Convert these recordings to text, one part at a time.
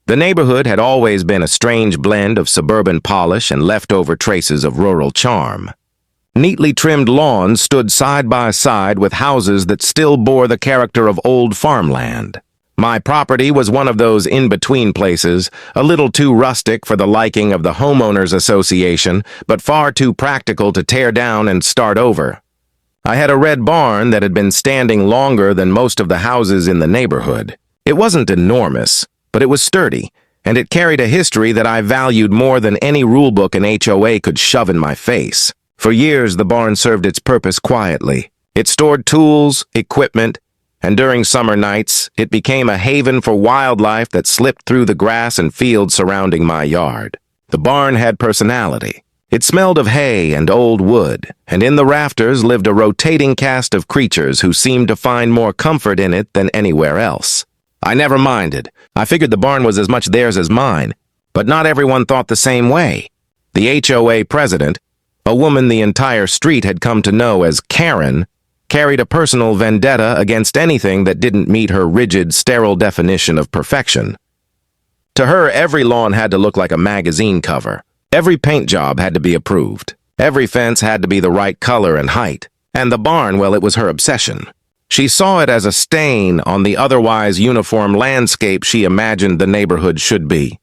The neighborhood had always been a strange blend of suburban polish and leftover traces of rural charm. Neatly trimmed lawns stood side by side with houses that still bore the character of old farmland. My property was one of those in-between places, a little too rustic for the liking of the homeowners association, but far too practical to tear down and start over. I had a red barn that had been standing longer than most of the houses in the neighborhood. It wasn't enormous, but it was sturdy, and it carried a history that I valued more than any rulebook an HOA could shove in my face. For years, the barn served its purpose quietly. It stored tools, equipment, and during summer nights, it became a haven for wildlife that slipped through the grass and fields surrounding my yard. The barn had personality. It smelled of hay and old wood, and in the rafters lived a rotating cast of creatures who seemed to find more comfort in it than anywhere else. I never minded. I figured the barn was as much theirs as mine, but not everyone thought the same way. The HOA president, a woman the entire street had come to know as Karen, carried a personal vendetta against anything that didn't meet her rigid, sterile definition of perfection. To her, every lawn had to look like a magazine cover. Every paint job had to be approved. Every fence had to be the right color and height. And the barn, well, it was her obsession. She saw it as a stain on the otherwise uniform landscape she imagined the neighborhood should be.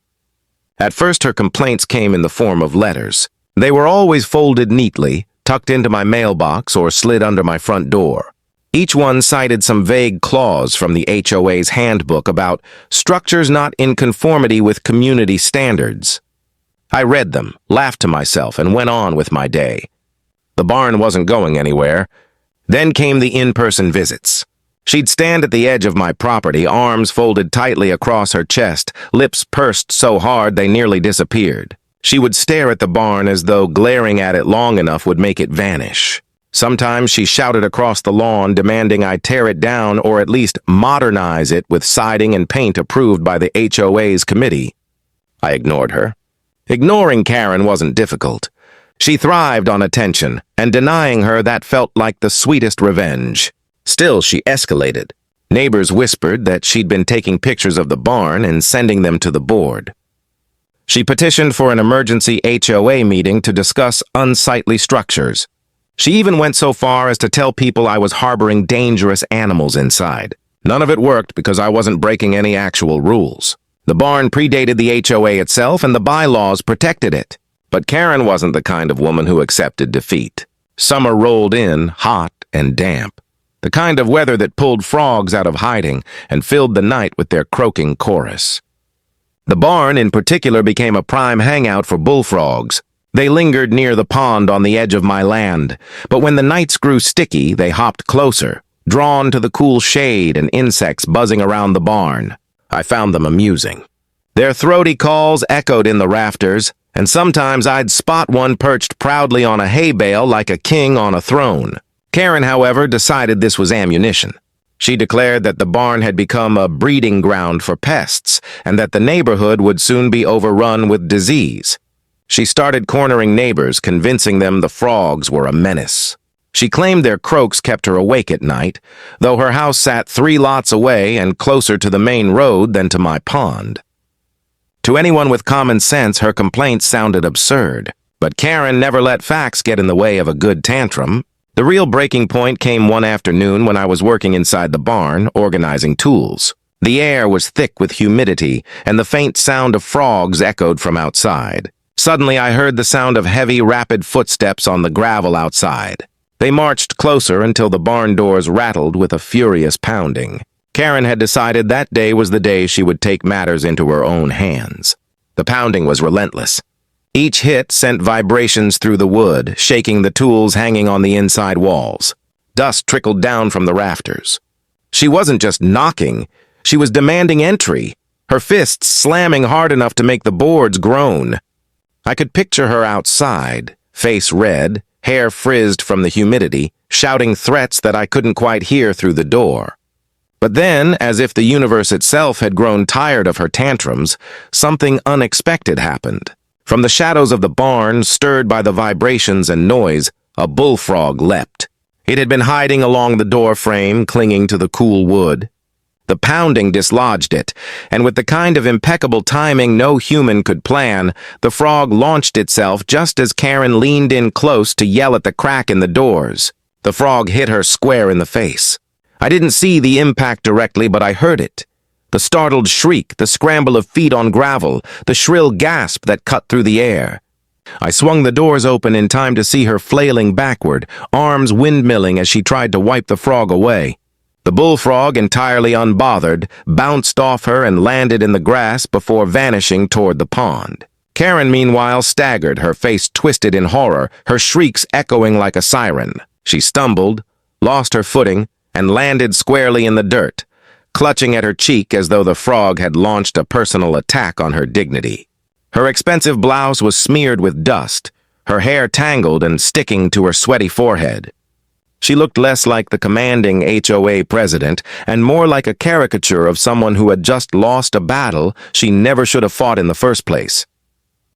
At first, her complaints came in the form of letters. They were always folded neatly, tucked into my mailbox or slid under my front door. Each one cited some vague clause from the HOA's handbook about structures not in conformity with community standards. I read them, laughed to myself, and went on with my day. The barn wasn't going anywhere. Then came the in-person visits. She'd stand at the edge of my property, arms folded tightly across her chest, lips pursed so hard they nearly disappeared. She would stare at the barn as though glaring at it long enough would make it vanish. Sometimes she shouted across the lawn, demanding I tear it down or at least modernize it with siding and paint approved by the HOA's committee. I ignored her. Ignoring Karen wasn't difficult. She thrived on attention, and denying her that felt like the sweetest revenge. Still, she escalated. Neighbors whispered that she'd been taking pictures of the barn and sending them to the board. She petitioned for an emergency HOA meeting to discuss unsightly structures. She even went so far as to tell people I was harboring dangerous animals inside. None of it worked because I wasn't breaking any actual rules. The barn predated the HOA itself and the bylaws protected it. But Karen wasn't the kind of woman who accepted defeat. Summer rolled in, hot and damp. The kind of weather that pulled frogs out of hiding and filled the night with their croaking chorus. The barn, in particular, became a prime hangout for bullfrogs. They lingered near the pond on the edge of my land, but when the nights grew sticky, they hopped closer, drawn to the cool shade and insects buzzing around the barn. I found them amusing. Their throaty calls echoed in the rafters, and sometimes I'd spot one perched proudly on a hay bale like a king on a throne. Karen, however, decided this was ammunition. She declared that the barn had become a breeding ground for pests and that the neighborhood would soon be overrun with disease. She started cornering neighbors, convincing them the frogs were a menace. She claimed their croaks kept her awake at night, though her house sat 3 lots away and closer to the main road than to my pond. To anyone with common sense, her complaints sounded absurd, but Karen never let facts get in the way of a good tantrum. The real breaking point came one afternoon when I was working inside the barn, organizing tools. The air was thick with humidity, and the faint sound of frogs echoed from outside. Suddenly, I heard the sound of heavy, rapid footsteps on the gravel outside. They marched closer until the barn doors rattled with a furious pounding. Karen had decided that day was the day she would take matters into her own hands. The pounding was relentless. Each hit sent vibrations through the wood, shaking the tools hanging on the inside walls. Dust trickled down from the rafters. She wasn't just knocking, she was demanding entry, her fists slamming hard enough to make the boards groan. I could picture her outside, face red, hair frizzed from the humidity, shouting threats that I couldn't quite hear through the door. But then, as if the universe itself had grown tired of her tantrums, something unexpected happened. From the shadows of the barn, stirred by the vibrations and noise, a bullfrog leapt. It had been hiding along the door frame, clinging to the cool wood. The pounding dislodged it, and with the kind of impeccable timing no human could plan, the frog launched itself just as Karen leaned in close to yell at the crack in the doors. The frog hit her square in the face. I didn't see the impact directly, but I heard it. The startled shriek, the scramble of feet on gravel, the shrill gasp that cut through the air. I swung the doors open in time to see her flailing backward, arms windmilling as she tried to wipe the frog away. The bullfrog, entirely unbothered, bounced off her and landed in the grass before vanishing toward the pond. Karen, meanwhile, staggered, her face twisted in horror, her shrieks echoing like a siren. She stumbled, lost her footing, and landed squarely in the dirt, clutching at her cheek as though the frog had launched a personal attack on her dignity. Her expensive blouse was smeared with dust, her hair tangled and sticking to her sweaty forehead. She looked less like the commanding HOA president and more like a caricature of someone who had just lost a battle she never should have fought in the first place.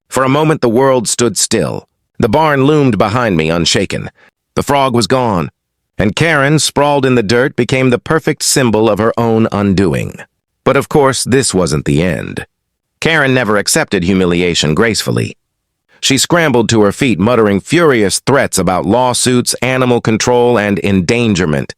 For a moment the world stood still. The barn loomed behind me unshaken. The frog was gone, and Karen, sprawled in the dirt, became the perfect symbol of her own undoing. But of course, this wasn't the end. Karen never accepted humiliation gracefully. She scrambled to her feet, muttering furious threats about lawsuits, animal control, and endangerment.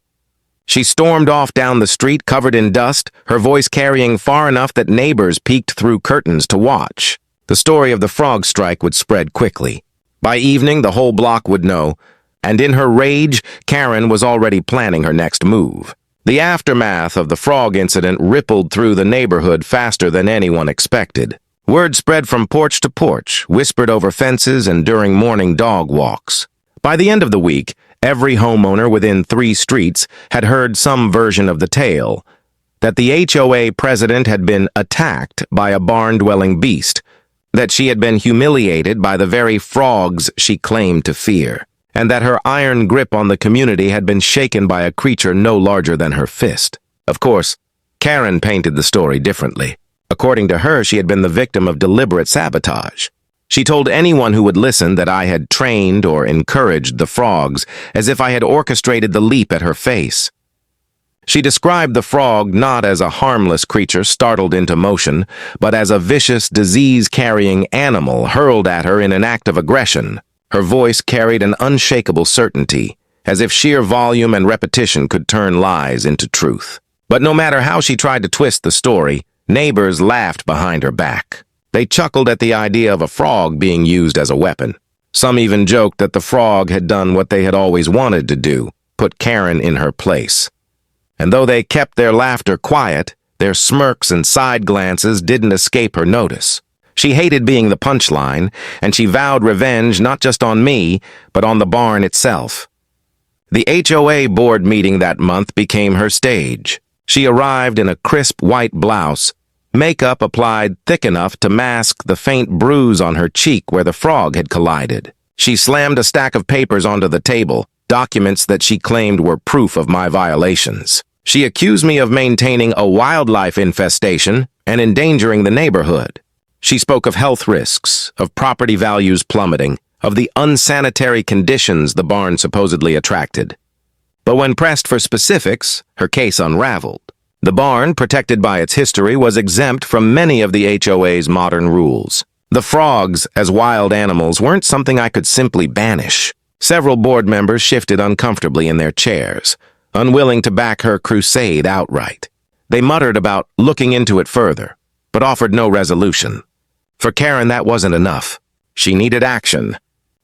She stormed off down the street, covered in dust, her voice carrying far enough that neighbors peeked through curtains to watch. The story of the frog strike would spread quickly. By evening, the whole block would know, and in her rage, Karen was already planning her next move. The aftermath of the frog incident rippled through the neighborhood faster than anyone expected. Word spread from porch to porch, whispered over fences and during morning dog walks. By the end of the week, every homeowner within 3 streets had heard some version of the tale, that the HOA president had been attacked by a barn-dwelling beast, that she had been humiliated by the very frogs she claimed to fear, and that her iron grip on the community had been shaken by a creature no larger than her fist. Of course, Karen painted the story differently. According to her, she had been the victim of deliberate sabotage. She told anyone who would listen that I had trained or encouraged the frogs, as if I had orchestrated the leap at her face. She described the frog not as a harmless creature startled into motion, but as a vicious, disease-carrying animal hurled at her in an act of aggression. Her voice carried an unshakable certainty, as if sheer volume and repetition could turn lies into truth. But no matter how she tried to twist the story, neighbors laughed behind her back. They chuckled at the idea of a frog being used as a weapon. Some even joked that the frog had done what they had always wanted to do, put Karen in her place. And though they kept their laughter quiet, their smirks and side glances didn't escape her notice. She hated being the punchline, and she vowed revenge not just on me, but on the barn itself. The HOA board meeting that month became her stage. She arrived in a crisp white blouse, makeup applied thick enough to mask the faint bruise on her cheek where the frog had collided. She slammed a stack of papers onto the table, documents that she claimed were proof of my violations. She accused me of maintaining a wildlife infestation and endangering the neighborhood. She spoke of health risks, of property values plummeting, of the unsanitary conditions the barn supposedly attracted. But when pressed for specifics, her case unraveled. The barn, protected by its history, was exempt from many of the HOA's modern rules. The frogs, as wild animals, weren't something I could simply banish. Several board members shifted uncomfortably in their chairs, unwilling to back her crusade outright. They muttered about looking into it further, but offered no resolution. For Karen, that wasn't enough. She needed action.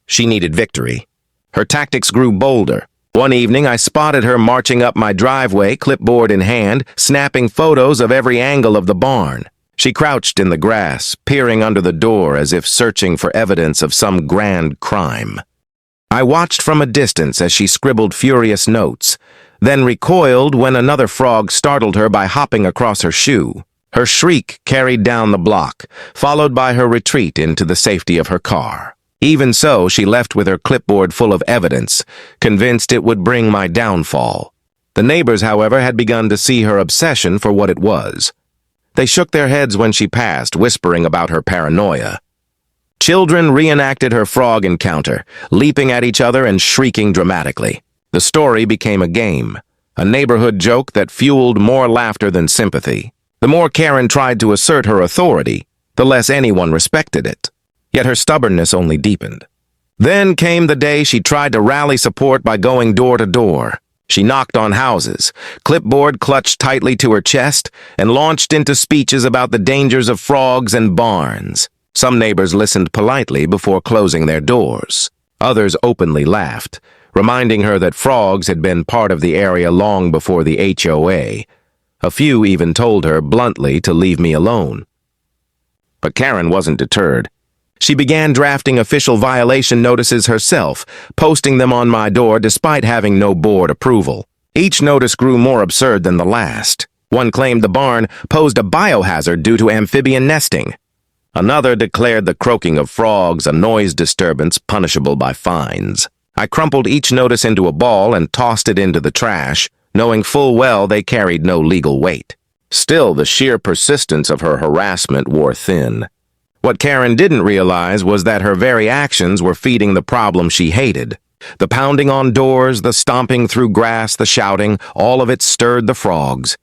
She needed victory. Her tactics grew bolder. One evening, I spotted her marching up my driveway, clipboard in hand, snapping photos of every angle of the barn. She crouched in the grass, peering under the door as if searching for evidence of some grand crime. I watched from a distance as she scribbled furious notes, then recoiled when another frog startled her by hopping across her shoe. Her shriek carried down the block, followed by her retreat into the safety of her car. Even so, she left with her clipboard full of evidence, convinced it would bring my downfall. The neighbors, however, had begun to see her obsession for what it was. They shook their heads when she passed, whispering about her paranoia. Children reenacted her frog encounter, leaping at each other and shrieking dramatically. The story became a game, a neighborhood joke that fueled more laughter than sympathy. The more Karen tried to assert her authority, the less anyone respected it. Yet her stubbornness only deepened. Then came the day she tried to rally support by going door to door. She knocked on houses, clipboard clutched tightly to her chest, and launched into speeches about the dangers of frogs and barns. Some neighbors listened politely before closing their doors. Others openly laughed, reminding her that frogs had been part of the area long before the HOA. A few even told her bluntly to leave me alone. But Karen wasn't deterred. She began drafting official violation notices herself, posting them on my door despite having no board approval. Each notice grew more absurd than the last. One claimed the barn posed a biohazard due to amphibian nesting. Another declared the croaking of frogs a noise disturbance punishable by fines. I crumpled each notice into a ball and tossed it into the trash, knowing full well they carried no legal weight. Still, the sheer persistence of her harassment wore thin. What Karen didn't realize was that her very actions were feeding the problem she hated. The pounding on doors, the stomping through grass, the shouting, all of it stirred the frogs.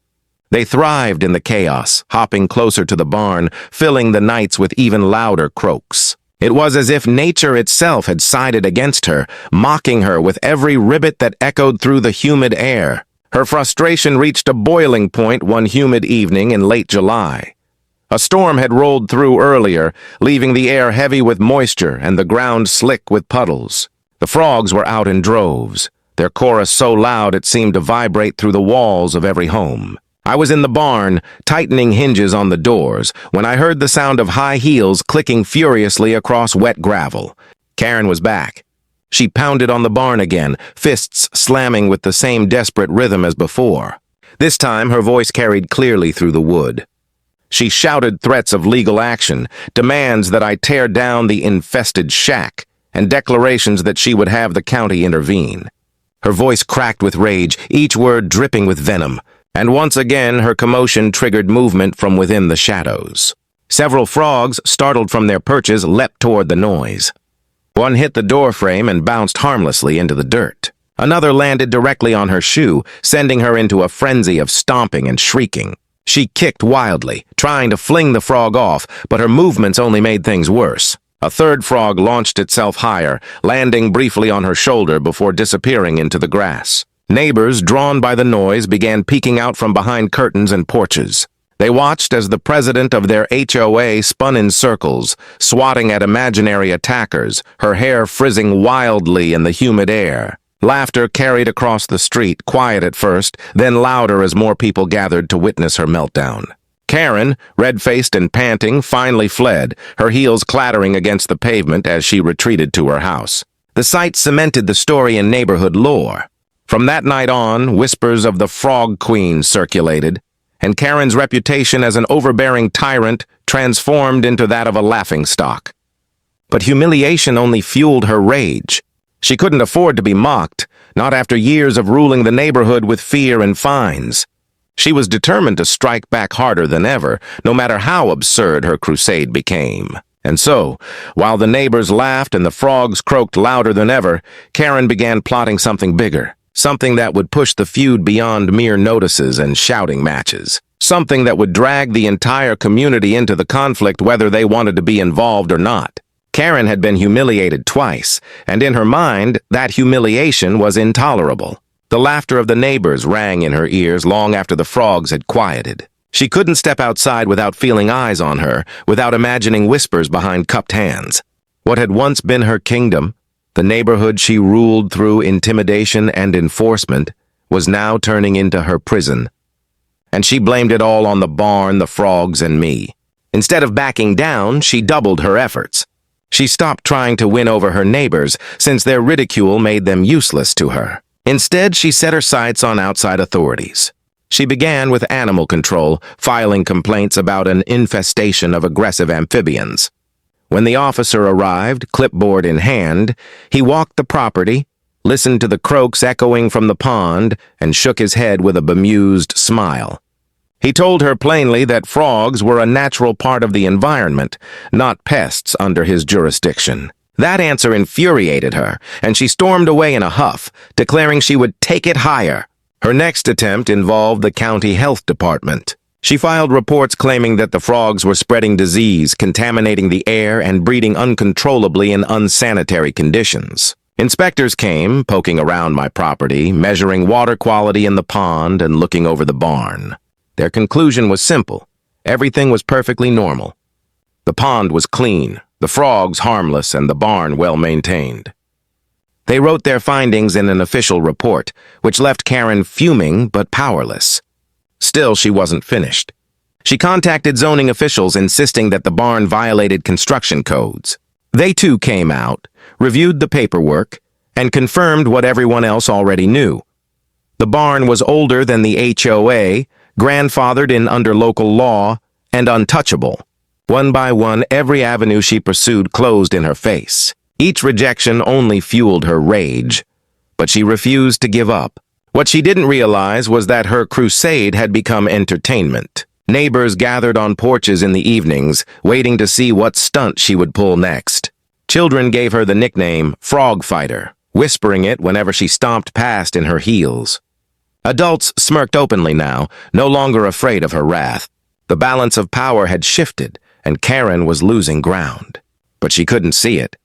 They thrived in the chaos, hopping closer to the barn, filling the nights with even louder croaks. It was as if nature itself had sided against her, mocking her with every ribbit that echoed through the humid air. Her frustration reached a boiling point one humid evening in late July. A storm had rolled through earlier, leaving the air heavy with moisture and the ground slick with puddles. The frogs were out in droves, their chorus so loud it seemed to vibrate through the walls of every home. I was in the barn, tightening hinges on the doors, when I heard the sound of high heels clicking furiously across wet gravel. Karen was back. She pounded on the barn again, fists slamming with the same desperate rhythm as before. This time her voice carried clearly through the wood. She shouted threats of legal action, demands that I tear down the infested shack, and declarations that she would have the county intervene. Her voice cracked with rage, each word dripping with venom, and once again her commotion triggered movement from within the shadows. Several frogs, startled from their perches, leapt toward the noise. One hit the doorframe and bounced harmlessly into the dirt. Another landed directly on her shoe, sending her into a frenzy of stomping and shrieking. She kicked wildly, trying to fling the frog off, but her movements only made things worse. A third frog launched itself higher, landing briefly on her shoulder before disappearing into the grass. Neighbors, drawn by the noise, began peeking out from behind curtains and porches. They watched as the president of their HOA spun in circles, swatting at imaginary attackers, her hair frizzing wildly in the humid air. Laughter carried across the street, quiet at first, then louder as more people gathered to witness her meltdown. Karen, red-faced and panting, finally fled, her heels clattering against the pavement as she retreated to her house. The sight cemented the story in neighborhood lore. From that night on, whispers of the Frog Queen circulated, and Karen's reputation as an overbearing tyrant transformed into that of a laughingstock. But humiliation only fueled her rage. She couldn't afford to be mocked, not after years of ruling the neighborhood with fear and fines. She was determined to strike back harder than ever, no matter how absurd her crusade became. And so, while the neighbors laughed and the frogs croaked louder than ever, Karen began plotting something bigger, something that would push the feud beyond mere notices and shouting matches, something that would drag the entire community into the conflict whether they wanted to be involved or not. Karen had been humiliated twice, and in her mind, that humiliation was intolerable. The laughter of the neighbors rang in her ears long after the frogs had quieted. She couldn't step outside without feeling eyes on her, without imagining whispers behind cupped hands. What had once been her kingdom, the neighborhood she ruled through intimidation and enforcement, was now turning into her prison. And she blamed it all on the barn, the frogs, and me. Instead of backing down, she doubled her efforts. She stopped trying to win over her neighbors, since their ridicule made them useless to her. Instead, she set her sights on outside authorities. She began with animal control, filing complaints about an infestation of aggressive amphibians. When the officer arrived, clipboard in hand, he walked the property, listened to the croaks echoing from the pond, and shook his head with a bemused smile. He told her plainly that frogs were a natural part of the environment, not pests under his jurisdiction. That answer infuriated her, and she stormed away in a huff, declaring she would take it higher. Her next attempt involved the county health department. She filed reports claiming that the frogs were spreading disease, contaminating the air, and breeding uncontrollably in unsanitary conditions. Inspectors came, poking around my property, measuring water quality in the pond and looking over the barn. Their conclusion was simple. Everything was perfectly normal. The pond was clean, the frogs harmless, and the barn well-maintained. They wrote their findings in an official report, which left Karen fuming but powerless. Still, she wasn't finished. She contacted zoning officials insisting that the barn violated construction codes. They too came out, reviewed the paperwork, and confirmed what everyone else already knew. The barn was older than the HOA, grandfathered in under local law, and untouchable. One by one, every avenue she pursued closed in her face. Each rejection only fueled her rage, but she refused to give up. What she didn't realize was that her crusade had become entertainment. Neighbors gathered on porches in the evenings, waiting to see what stunt she would pull next. Children gave her the nickname Frog Fighter, whispering it whenever she stomped past in her heels. Adults smirked openly now, no longer afraid of her wrath. The balance of power had shifted, and Karen was losing ground. But she couldn't see it.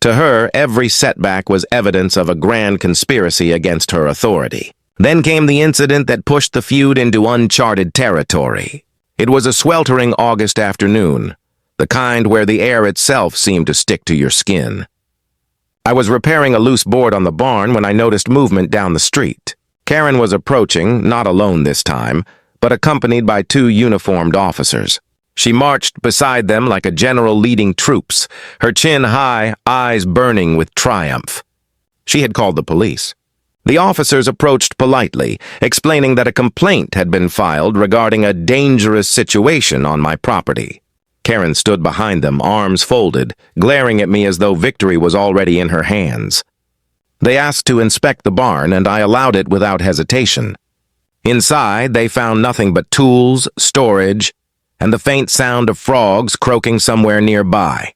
To her, every setback was evidence of a grand conspiracy against her authority. Then came the incident that pushed the feud into uncharted territory. It was a sweltering August afternoon, the kind where the air itself seemed to stick to your skin. I was repairing a loose board on the barn when I noticed movement down the street. Karen was approaching, not alone this time, but accompanied by 2 uniformed officers. She marched beside them like a general leading troops, her chin high, eyes burning with triumph. She had called the police. The officers approached politely, explaining that a complaint had been filed regarding a dangerous situation on my property. Karen stood behind them, arms folded, glaring at me as though victory was already in her hands. They asked to inspect the barn, and I allowed it without hesitation. Inside, they found nothing but tools, storage, and the faint sound of frogs croaking somewhere nearby.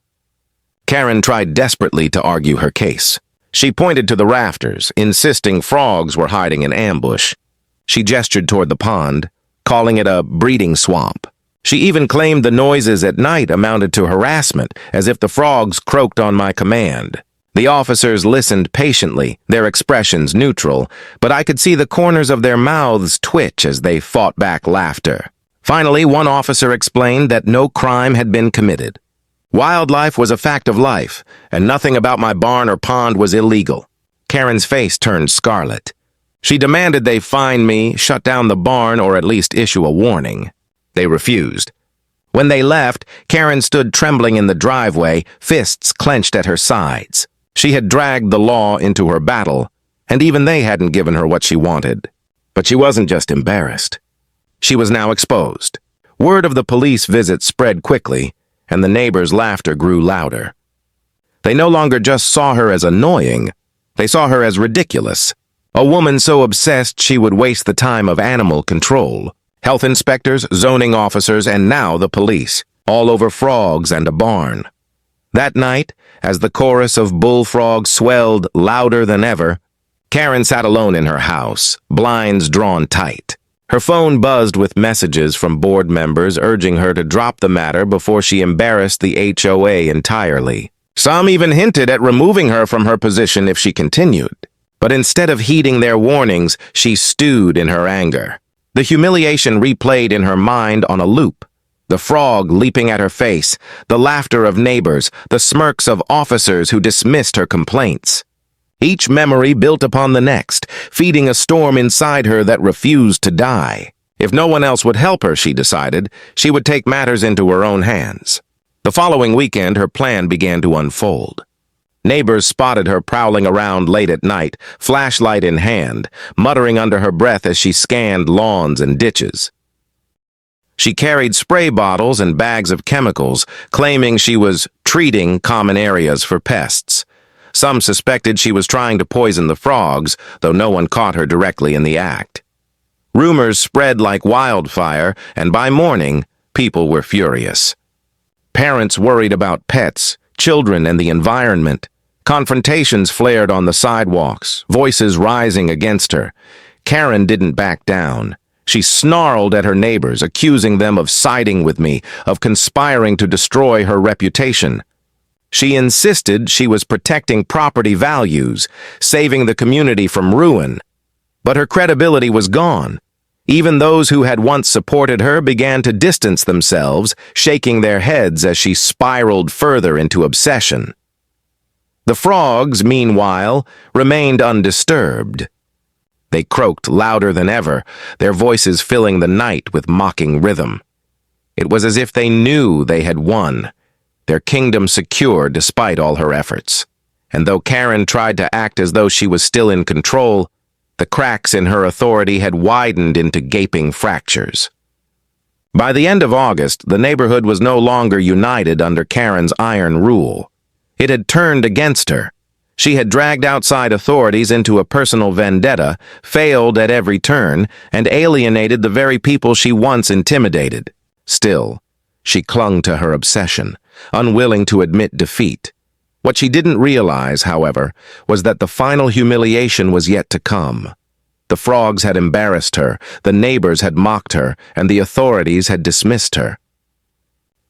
Karen tried desperately to argue her case. She pointed to the rafters, insisting frogs were hiding in ambush. She gestured toward the pond, calling it a breeding swamp. She even claimed the noises at night amounted to harassment, as if the frogs croaked on my command. The officers listened patiently, their expressions neutral, but I could see the corners of their mouths twitch as they fought back laughter. Finally, one officer explained that no crime had been committed. Wildlife was a fact of life, and nothing about my barn or pond was illegal. Karen's face turned scarlet. She demanded they fine me, shut down the barn, or at least issue a warning. They refused. When they left, Karen stood trembling in the driveway, fists clenched at her sides. She had dragged the law into her battle, and even they hadn't given her what she wanted. But she wasn't just embarrassed. She was now exposed. Word of the police visit spread quickly, and the neighbors' laughter grew louder. They no longer just saw her as annoying, they saw her as ridiculous. A woman so obsessed she would waste the time of animal control. Health inspectors, zoning officers, and now the police, all over frogs and a barn. That night, as the chorus of Bullfrog swelled louder than ever, Karen sat alone in her house, blinds drawn tight. Her phone buzzed with messages from board members urging her to drop the matter before she embarrassed the HOA entirely. Some even hinted at removing her from her position if she continued. But instead of heeding their warnings, she stewed in her anger. The humiliation replayed in her mind on a loop. The frog leaping at her face, the laughter of neighbors, the smirks of officers who dismissed her complaints. Each memory built upon the next, feeding a storm inside her that refused to die. If no one else would help her, she decided, she would take matters into her own hands. The following weekend, her plan began to unfold. Neighbors spotted her prowling around late at night, flashlight in hand, muttering under her breath as she scanned lawns and ditches. She carried spray bottles and bags of chemicals, claiming she was treating common areas for pests. Some suspected she was trying to poison the frogs, though no one caught her directly in the act. Rumors spread like wildfire, and by morning, people were furious. Parents worried about pets, children, and the environment. Confrontations flared on the sidewalks, voices rising against her. Karen didn't back down. She snarled at her neighbors, accusing them of siding with me, of conspiring to destroy her reputation. She insisted she was protecting property values, saving the community from ruin. But her credibility was gone. Even those who had once supported her began to distance themselves, shaking their heads as she spiraled further into obsession. The frogs, meanwhile, remained undisturbed. They croaked louder than ever, their voices filling the night with mocking rhythm. It was as if they knew they had won, their kingdom secure despite all her efforts. And though Karen tried to act as though she was still in control, the cracks in her authority had widened into gaping fractures. By the end of August, the neighborhood was no longer united under Karen's iron rule. It had turned against her. She had dragged outside authorities into a personal vendetta, failed at every turn, and alienated the very people she once intimidated. Still, she clung to her obsession, unwilling to admit defeat. What she didn't realize, however, was that the final humiliation was yet to come. The frogs had embarrassed her, the neighbors had mocked her, and the authorities had dismissed her.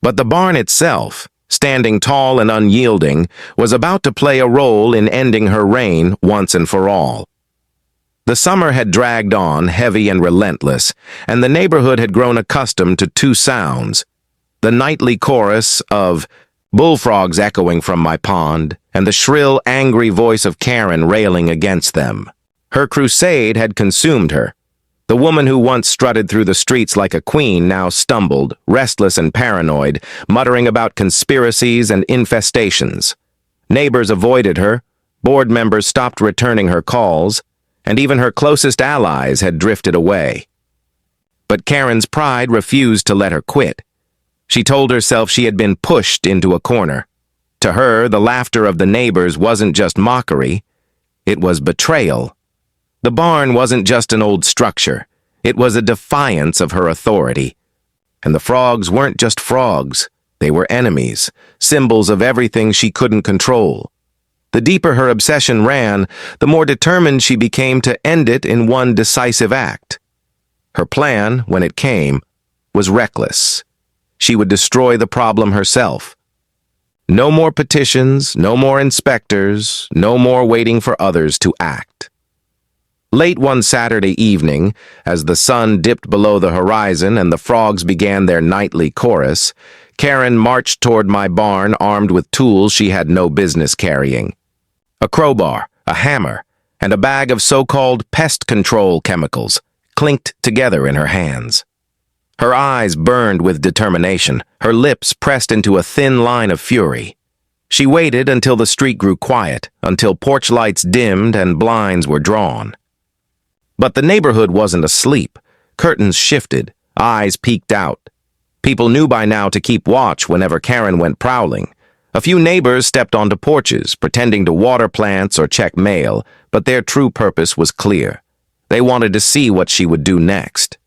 But the barn itself, standing tall and unyielding, was about to play a role in ending her reign once and for all. The summer had dragged on, heavy and relentless, and the neighborhood had grown accustomed to two sounds: the nightly chorus of bullfrogs echoing from my pond, and the shrill, angry voice of Karen railing against them. Her crusade had consumed her. The woman who once strutted through the streets like a queen now stumbled, restless and paranoid, muttering about conspiracies and infestations. Neighbors avoided her, board members stopped returning her calls, and even her closest allies had drifted away. But Karen's pride refused to let her quit. She told herself she had been pushed into a corner. To her, the laughter of the neighbors wasn't just mockery, it was betrayal. The barn wasn't just an old structure, it was a defiance of her authority. And the frogs weren't just frogs, they were enemies, symbols of everything she couldn't control. The deeper her obsession ran, the more determined she became to end it in one decisive act. Her plan, when it came, was reckless. She would destroy the problem herself. No more petitions, no more inspectors, no more waiting for others to act. Late one Saturday evening, as the sun dipped below the horizon and the frogs began their nightly chorus, Karen marched toward my barn armed with tools she had no business carrying. A crowbar, a hammer, and a bag of so-called pest control chemicals clinked together in her hands. Her eyes burned with determination, her lips pressed into a thin line of fury. She waited until the street grew quiet, until porch lights dimmed and blinds were drawn. But the neighborhood wasn't asleep. Curtains shifted, eyes peeked out. People knew by now to keep watch whenever Karen went prowling. A few neighbors stepped onto porches, pretending to water plants or check mail, but their true purpose was clear. They wanted to see what she would do next.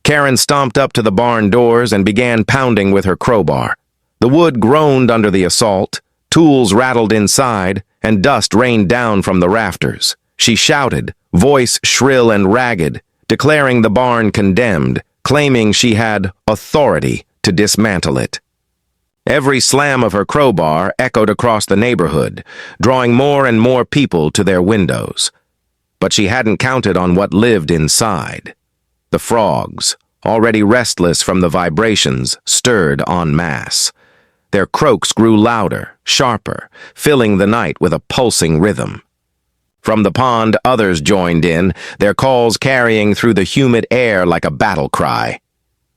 Karen stomped up to the barn doors and began pounding with her crowbar. The wood groaned under the assault, tools rattled inside, and dust rained down from the rafters. She shouted, voice shrill and ragged, declaring the barn condemned, claiming she had authority to dismantle it. Every slam of her crowbar echoed across the neighborhood, drawing more and more people to their windows. But she hadn't counted on what lived inside. The frogs, already restless from the vibrations, stirred en masse. Their croaks grew louder, sharper, filling the night with a pulsing rhythm. From the pond, others joined in, their calls carrying through the humid air like a battle cry.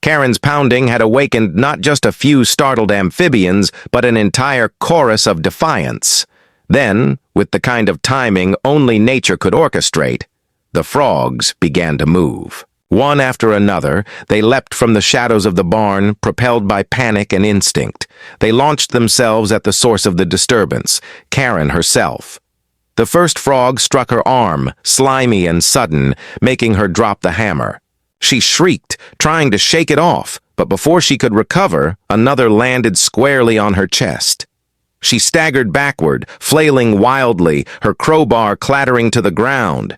Karen's pounding had awakened not just a few startled amphibians, but an entire chorus of defiance. Then, with the kind of timing only nature could orchestrate, the frogs began to move. One after another, they leapt from the shadows of the barn, propelled by panic and instinct. They launched themselves at the source of the disturbance, Karen herself. The first frog struck her arm, slimy and sudden, making her drop the hammer. She shrieked, trying to shake it off, but before she could recover, another landed squarely on her chest. She staggered backward, flailing wildly, her crowbar clattering to the ground.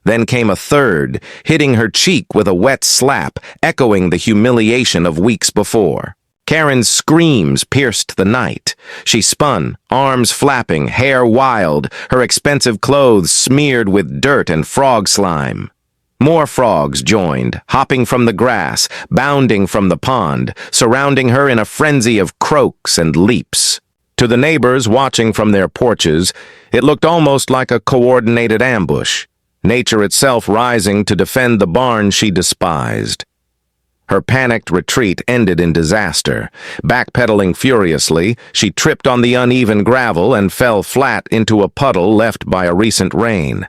Then came a third, hitting her cheek with a wet slap, echoing the humiliation of weeks before. Karen's screams pierced the night. She spun, arms flapping, hair wild, her expensive clothes smeared with dirt and frog slime. More frogs joined, hopping from the grass, bounding from the pond, surrounding her in a frenzy of croaks and leaps. To the neighbors watching from their porches, it looked almost like a coordinated ambush, nature itself rising to defend the barn she despised. Her panicked retreat ended in disaster. Backpedaling furiously, she tripped on the uneven gravel and fell flat into a puddle left by a recent rain.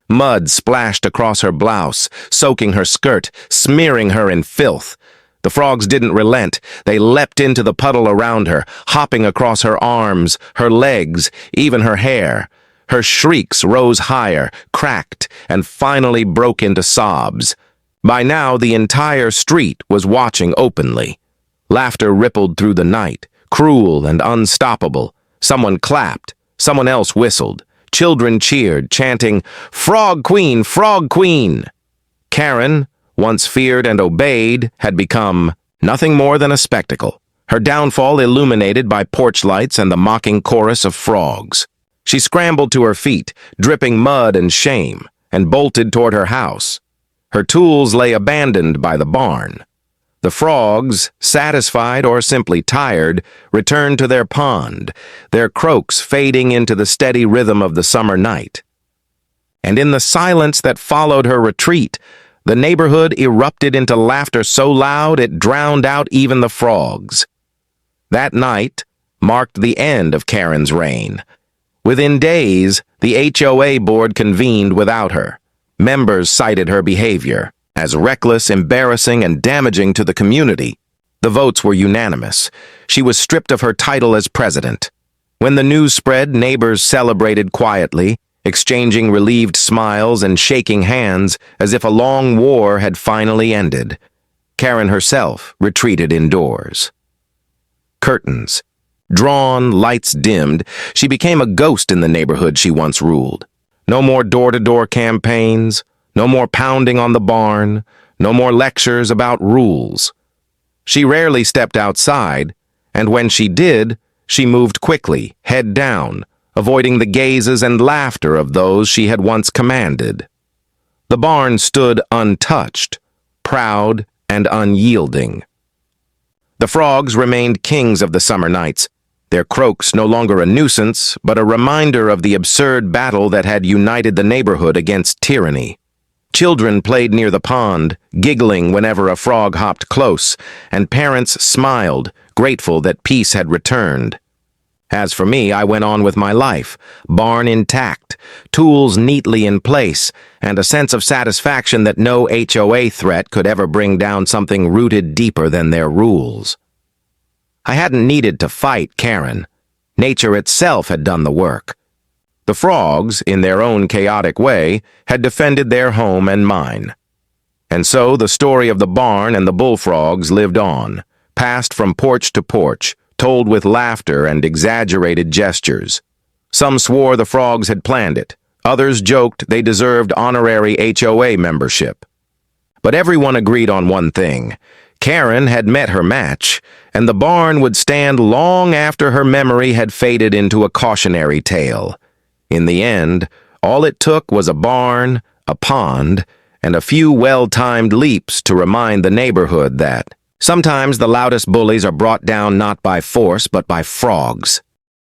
Mud splashed across her blouse, soaking her skirt, smearing her in filth. The frogs didn't relent. They leapt into the puddle around her, hopping across her arms, her legs, even her hair. Her shrieks rose higher, cracked, and finally broke into sobs. By now, the entire street was watching openly. Laughter rippled through the night, cruel and unstoppable. Someone clapped. Someone else whistled. Children cheered, chanting, "Frog Queen! Frog Queen!" Karen, once feared and obeyed, had become nothing more than a spectacle, her downfall illuminated by porch lights and the mocking chorus of frogs. She scrambled to her feet, dripping mud and shame, and bolted toward her house. Her tools lay abandoned by the barn. The frogs, satisfied or simply tired, returned to their pond, their croaks fading into the steady rhythm of the summer night. And in the silence that followed her retreat, the neighborhood erupted into laughter so loud it drowned out even the frogs. That night marked the end of Karen's reign. Within days, the HOA board convened without her. Members cited her behavior as reckless, embarrassing, and damaging to the community. The votes were unanimous. She was stripped of her title as president. When the news spread, neighbors celebrated quietly, exchanging relieved smiles and shaking hands as if a long war had finally ended. Karen herself retreated indoors. Curtains. Drawn, lights dimmed, she became a ghost in the neighborhood she once ruled. No more door-to-door campaigns, no more pounding on the barn, no more lectures about rules. She rarely stepped outside, and when she did, she moved quickly, head down, avoiding the gazes and laughter of those she had once commanded. The barn stood untouched, proud and unyielding. The frogs remained kings of the summer nights, their croaks no longer a nuisance, but a reminder of the absurd battle that had united the neighborhood against tyranny. Children played near the pond, giggling whenever a frog hopped close, and parents smiled, grateful that peace had returned. As for me, I went on with my life, barn intact, tools neatly in place, and a sense of satisfaction that no HOA threat could ever bring down something rooted deeper than their rules. I hadn't needed to fight Karen. Nature itself had done the work. The frogs, in their own chaotic way, had defended their home and mine. And so the story of the barn and the bullfrogs lived on, passed from porch to porch, told with laughter and exaggerated gestures. Some swore the frogs had planned it. Others joked they deserved honorary HOA membership. But everyone agreed on one thing. Karen had met her match, and the barn would stand long after her memory had faded into a cautionary tale. In the end, all it took was a barn, a pond, and a few well-timed leaps to remind the neighborhood that sometimes the loudest bullies are brought down not by force but by frogs.